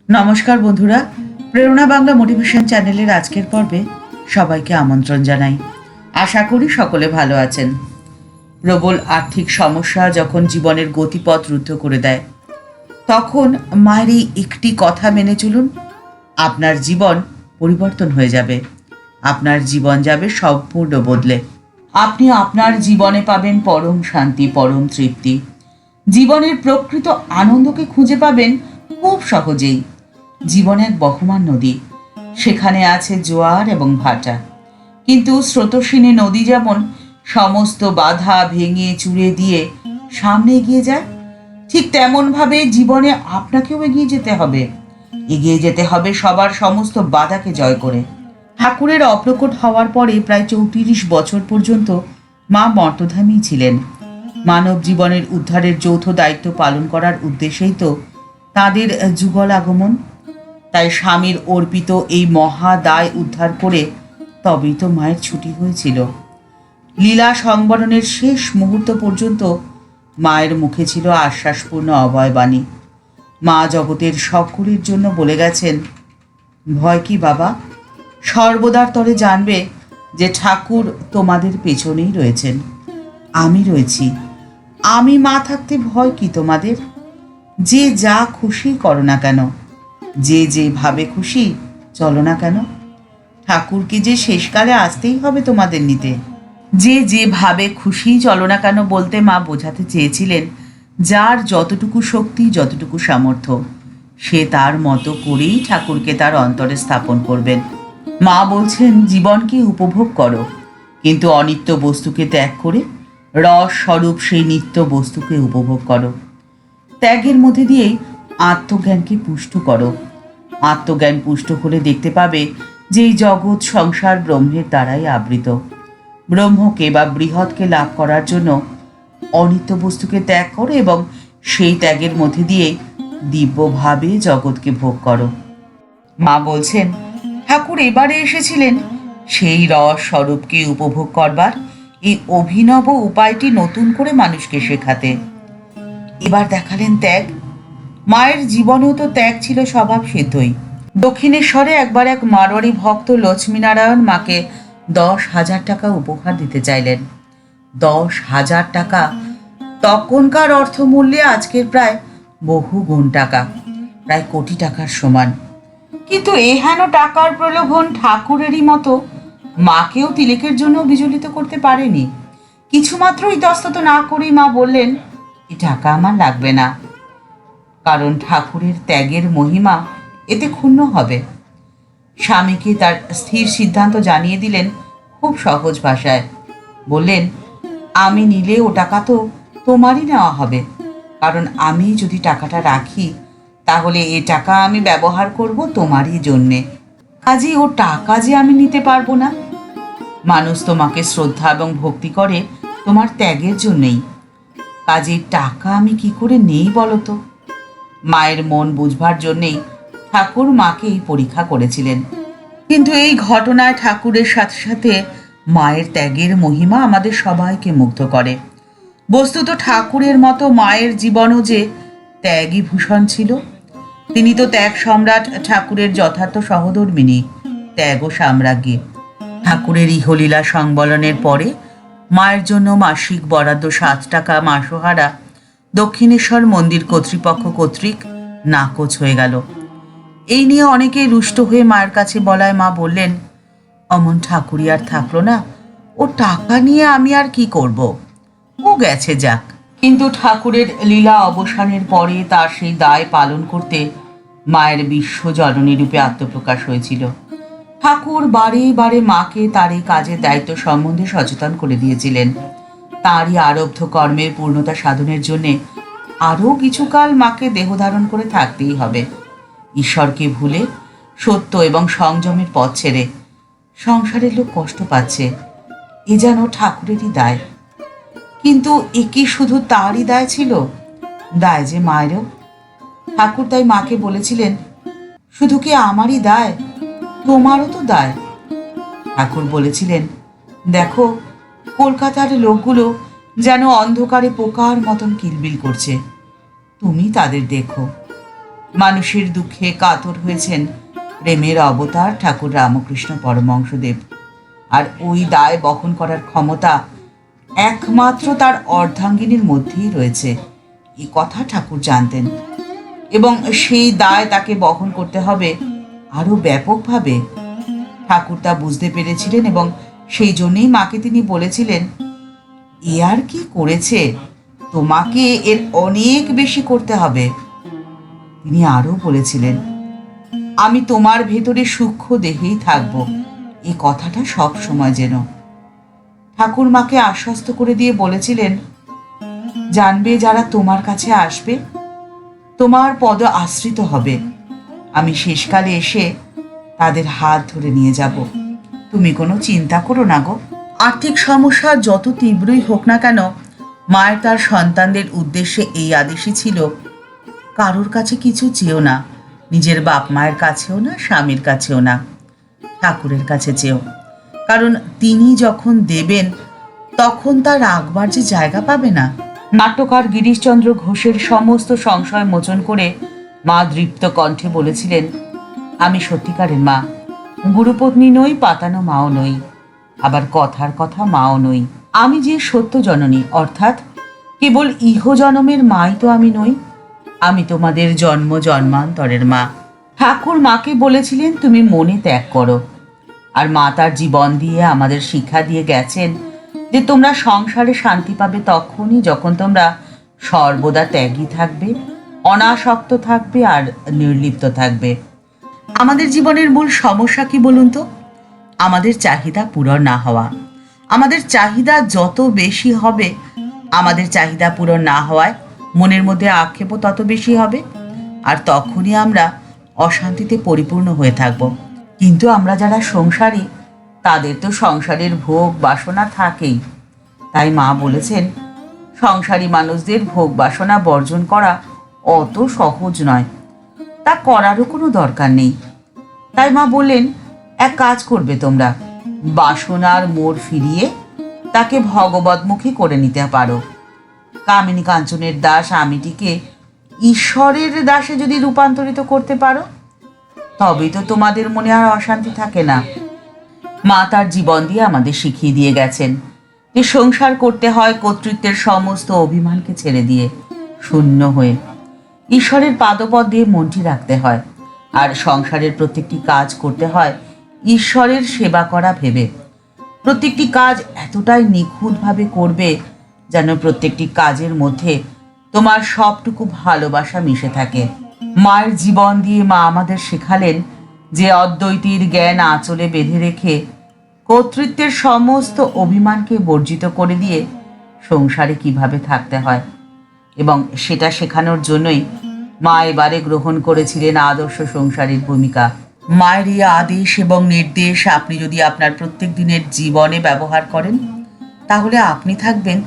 নমস্কার বন্ধুরা, প্রেরণা বাংলা মোটিভেশন চ্যানেলের আজকের পর্বে সবাইকে আমন্ত্রণ জানাই। আশা করি সকলে ভালো আছেন। প্রবল আর্থিক সমস্যা যখন জীবনের গতিপথ রুদ্ধ করে দেয়, তখন মায়ের এই একটি কথা মেনে চলুন, আপনার জীবন পরিবর্তন হয়ে যাবে। আপনার জীবন যাবে সম্পূর্ণ বদলে। আপনি আপনার জীবনে পাবেন পরম শান্তি, পরম তৃপ্তি। জীবনের প্রকৃত আনন্দকে খুঁজে পাবেন খুব সহজেই। জীবন এক বহমান নদী, সেখানে আছে জোয়ার এবং ভাটা। কিন্তু স্রোতস্বিনী নদী যেমন সমস্ত বাধা ভেঙে চুড়ে দিয়ে সামনে এগিয়ে যায়, ঠিক তেমনভাবে জীবনে আপনাকেও এগিয়ে যেতে হবে। এগিয়ে যেতে হবে সবার সমস্ত বাধাকে জয় করে। ঠাকুরের অপ্রকট হওয়ার পরে প্রায় 34 বছর পর্যন্ত মা মর্তধামেই ছিলেন। মানব জীবনের উদ্ধারের যৌথ দায়িত্ব পালন করার উদ্দেশ্যেই তো তাদের যুগল আগমন। তাই স্বামীর অর্পিত এই মহা দায় উদ্ধার করে তবেই তো মায়ের ছুটি হয়েছিল। লীলা সংবরণের শেষ মুহূর্ত পর্যন্ত মায়ের মুখে ছিল আশ্বাসপূর্ণ অভয়বাণী। মা জগতের সকলের জন্য বলে গেছেন, ভয় কি বাবা, সর্বদার তরে জানবে যে ঠাকুর তোমাদের পেছনেই রয়েছেন। আমি রয়েছি। আমি মা থাকতে ভয় কি তোমাদের? যে যা খুশি করো না কেন, যে যেভাবে খুশি চলো না কেন, ঠাকুরকে যে শেষকালে আসতেই হবে তোমাদের নিতে। যে যেভাবে খুশি চলো না কেন বলতে মা বোঝাতে চেয়েছিলেন, যার যতটুকু শক্তি, যতটুকু সামর্থ্য, সে তার মতো করেই ঠাকুরকে তার অন্তরে স্থাপন করবেন। মা বলছেন, জীবনকে উপভোগ করো, কিন্তু অনিত্য বস্তুকে ত্যাগ করে রস স্বরূপ সেই নিত্য বস্তুকে উপভোগ করো। ত্যাগের মধ্যে দিয়েই আত্মজ্ঞানকে পুষ্ট করো। আত্মজ্ঞান পুষ্ট হলে দেখতে পাবে যে এই জগৎ সংসার ব্রহ্মের দ্বারাই আবৃত। ব্রহ্মকে বা বৃহৎকে লাভ করার জন্য অনিত্য বস্তুকে ত্যাগ করো এবং সেই ত্যাগের মধ্যে দিয়ে দিব্যভাবে জগৎকে ভোগ করো। মা বলছেন, ঠাকুর এবারে এসেছিলেন সেই রস স্বরূপকে উপভোগ করবার এই অভিনব উপায়টি নতুন করে মানুষকে শেখাতে। এবার দেখালেন ত্যাগ। মায়ের জীবনেও তো ত্যাগ ছিল স্বভাব সিদ্ধই। দক্ষিণেশ্বরে একবার এক মারোয়ারি ভক্ত লক্ষ্মীনারায়ণ মাকে 10,000 টাকা উপহার দিতে চাইলেন। 10,000 টাকা তখনকার অর্থমূল্যে আজকের প্রায় বহু গুণ টাকা, প্রায় কোটি টাকার সমান। কিন্তু এহেন টাকার প্রলোভন ঠাকুরেরই মতো মাকেও তিলেকের জন্য বিচলিত করতে পারেনি। কিছুমাত্র ইতস্তত না করেই মা বললেন, এ টাকা আমার লাগবে না, কারণ ঠাকুরের ত্যাগের মহিমা এতে ক্ষুণ্ণ হবে। স্বামীকে তার স্থির সিদ্ধান্ত জানিয়ে দিলেন খুব সহজ ভাষায়। বললেন, আমি নিলে ও টাকা তো তোমারই নেওয়া হবে, কারণ আমি যদি টাকাটা রাখি তাহলে এ টাকা আমি ব্যবহার করব তোমারই জন্যে। কাজেই ও টাকা যে আমি নিতে পারবো না। মানুষ তোমাকে শ্রদ্ধা এবং ভক্তি করে তোমার ত্যাগের জন্যেই, কাজেই টাকা আমি কি করে নেই বলো তো? মায়ের মন বুঝবার জন্যেই ঠাকুর মাকে এই পরীক্ষা করেছিলেন। কিন্তু এই ঘটনায় ঠাকুরের সাথে সাথে মায়ের ত্যাগের মহিমা আমাদের সবাইকে মুগ্ধ করে। বস্তুত ঠাকুরের মতো মায়ের জীবনও যে ত্যাগী ভূষণ ছিল। তিনি তো ত্যাগ সম্রাট, ঠাকুরের যথার্থ সহধর্মিণী, ত্যাগ ও সাম্রাজ্ঞী। ঠাকুরের ইহলীলা সংবলনের পরে মায়ের জন্য মাসিক বরাদ্দ 7 টাকা মাসোহারা দক্ষিণেশ্বর মন্দির কর্তৃপক্ষ কর্তৃক নাকচ হয়ে গেল। এই নিয়ে অনেকেই রুষ্ট হয়ে মায়ের কাছে বলায় মা বললেন, অমন ঠাকুরই আর থাকলো না, ও টাকা নিয়ে আমি আর কি করব, ও গেছে যাক। কিন্তু ঠাকুরের লীলা অবসানের পরে তার সেই দায় পালন করতে মায়ের বিশ্বজননী রূপে আত্মপ্রকাশ হয়েছিল। ঠাকুর বারে বারে মাকে তার এই কাজের দায়িত্ব সম্বন্ধে সচেতন করে দিয়েছিলেন। তাঁরই আরব্ধ কর্মের পূর্ণতা সাধনের জন্যে আরও কিছুকাল মাকে দেহধারণ করে থাকতেই হবে। ঈশ্বরকে ভুলে সত্য এবং সংযমের পথ ছেড়ে সংসারের লোক কষ্ট পাচ্ছে, এ যেন ঠাকুরেরই দায়। কিন্তু এ কি শুধু তারই দায় ছিল? দায় যে মায়েরও। ঠাকুর তাই মাকে বলেছিলেন, শুধু কি আমারই দায়, তোমারও তো দায়। ঠাকুর বলেছিলেন, দেখো, কলকাতার লোকগুলো যেন অন্ধকারে পোকার মতন কিলবিল করছে, তুমি তাদের দেখো। মানুষের দুঃখে কাতর হয়েছেন প্রেমের অবতার ঠাকুর রামকৃষ্ণ পরমহংসদেব। আর ওই দায় বহন করার ক্ষমতা একমাত্র তার অর্ধাঙ্গিনীর মধ্যেই রয়েছে, এই কথা ঠাকুর জানতেন। এবং সেই দায় তাকে বহন করতে হবে আরো ব্যাপকভাবে। ঠাকুর তা বুঝতে পেরেছিলেন এবং সেই জন্যই মাকে তিনি বলেছিলেন, এ আর কি করেছে, তোমাকে এর অনেক বেশি করতে হবে। তিনি আরো বলেছিলেন, আমি তোমার ভেতরে সূক্ষ্ম দেহেই থাকবো, এই কথাটা সব সময় যেন। ঠাকুর মাকে আশ্বস্ত করে দিয়ে বলেছিলেন, জানবে যারা তোমার কাছে আসবে তোমার পদ আশ্রিত হবে, আমি শেষকালে এসে তাদের হাত ধরে নিয়ে যাব, তুমি কোনো চিন্তা করো না গো। আর্থিক সমস্যা যত তীব্রই হোক না কেন, মায়ের তার সন্তানদের উদ্দেশ্যে এই আদেশই ছিল, কারোর কাছে কিছু চেও না, নিজের বাপ মায়ের কাছেও না, স্বামীর কাছেও না, ঠাকুরের কাছে চেও। কারণ তিনি যখন দেবেন তখন তার রাখবার যে জায়গা পাবে না। নাট্যকার গিরিশচন্দ্র ঘোষের সমস্ত সংশয় মোচন করে মা দৃপ্ত কণ্ঠে বলেছিলেন, আমি সত্যিকারের মা, গুরুপত্নী নই, পাতানো মাও নই, আবার কথার কথা মাও নই। আমি যে সত্য জননী, অর্থাৎ কেবল ইহজনমের মাই তো আমি নই, আমি তোমাদের জন্ম জন্মান্তরের মা। ঠাকুর মাকে বলেছিলেন, তুমি মনে ত্যাগ করো। আর মা তার জীবন দিয়ে আমাদের শিক্ষা দিয়ে গেছেন যে তোমরা সংসারে শান্তি পাবে তখনই যখন তোমরা সর্বদা ত্যাগী থাকবে, অনাসক্ত থাকবে আর নির্লিপ্ত থাকবে। আমাদের জীবনের মূল সমস্যা কি বলুন তো? আমাদের চাহিদা পূরণ না হওয়া। আমাদের চাহিদা যত বেশি হবে, আমাদের চাহিদা পূরণ না হওয়ায় মনের মধ্যে আক্ষেপও তত বেশি হবে, আর তখনই আমরা অশান্তিতে পরিপূর্ণ হয়ে থাকব। কিন্তু আমরা যারা সংসারী, তাদের তো সংসারের ভোগ বাসনা থাকেই। তাই মা বলেছেন, সংসারী মানুষদের ভোগ বাসনা বর্জন করা অত সহজ নয়, তা করারও কোনো দরকার নেই। তাই মা বললেন, এক কাজ করবে তোমরা, বাসনার মোড় ফিরিয়ে তাকে ভগবতমুখী করে নিতে পারো। কামিনী কাঞ্চনের দাস আমিটিকে ঈশ্বরের দাসে যদি রূপান্তরিত করতে পারো, তবেই তো তোমাদের মনে আর অশান্তি থাকে না। মা তার জীবন দিয়ে আমাদের শিখিয়ে দিয়ে গেছেন যে সংসার করতে হয় কর্তৃত্বের সমস্ত অভিমানকে ছেড়ে দিয়ে, শূন্য হয়ে ঈশ্বরের পাদপদ দিয়ে মনটি রাখতে হয়। আর সংসারের প্রত্যেকটি কাজ করতে হয় ঈশ্বরের সেবা করা ভেবে। প্রত্যেকটি কাজ এতটাই নিখুঁতভাবে করবে যেন প্রত্যেকটি কাজের মধ্যে তোমার সবটুকু ভালোবাসা মিশে থাকে। মায়ের জীবন দিয়ে মা আমাদের শেখালেন যে অদ্বৈতীর জ্ঞান আঁচলে বেঁধে রেখে কর্তৃত্বের সমস্ত অভিমানকে বর্জিত করে দিয়ে সংসারে কিভাবে থাকতে হয়। এবং সেটা শেখানোর জন্যই মা এবারে গ্রহণ করেছিলেন আদর্শ সংসারের ভূমিকা। মায়ের এই আদেশ এবং নির্দেশ আপনি যদি আপনার প্রত্যেক দিনের জীবনে ব্যবহার করেন, তাহলে আপনি থাকবেন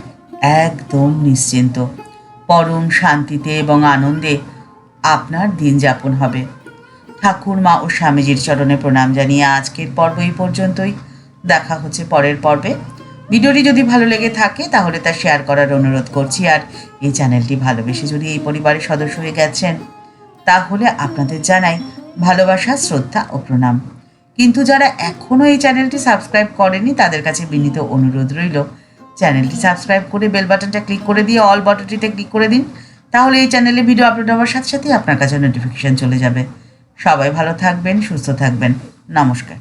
একদম নিশ্চিন্ত, পরম শান্তিতে এবং আনন্দে আপনার দিন যাপন হবে। ঠাকুর মা ও স্বামীজির চরণে প্রণাম জানিয়ে আজকের পর্ব এই পর্যন্তই। দেখা হচ্ছে পরের পর্বে। ভিডিওটি যদি ভালো লেগে থাকে তাহলে তা শেয়ার করার অনুরোধ করছি। আর এই চ্যানেলটি ভালোবেসে যদি এই পরিবারের সদস্য হয়ে গেছেন, তাহলে আপনাদের জানাই ভালোবাসা, শ্রদ্ধা ও প্রণাম। কিন্তু যারা এখনও এই চ্যানেলটি সাবস্ক্রাইব করেনি, তাদের কাছে বিনীত অনুরোধ রইল, চ্যানেলটি সাবস্ক্রাইব করে বেল বাটনটা ক্লিক করে দিয়ে অল বাটনটিতে ক্লিক করে দিন। তাহলে এই চ্যানেলে ভিডিও আপলোড হওয়ার সাথে সাথেই আপনার কাছে নোটিফিকেশন চলে যাবে। সবাই ভালো থাকবেন, সুস্থ থাকবেন। নমস্কার।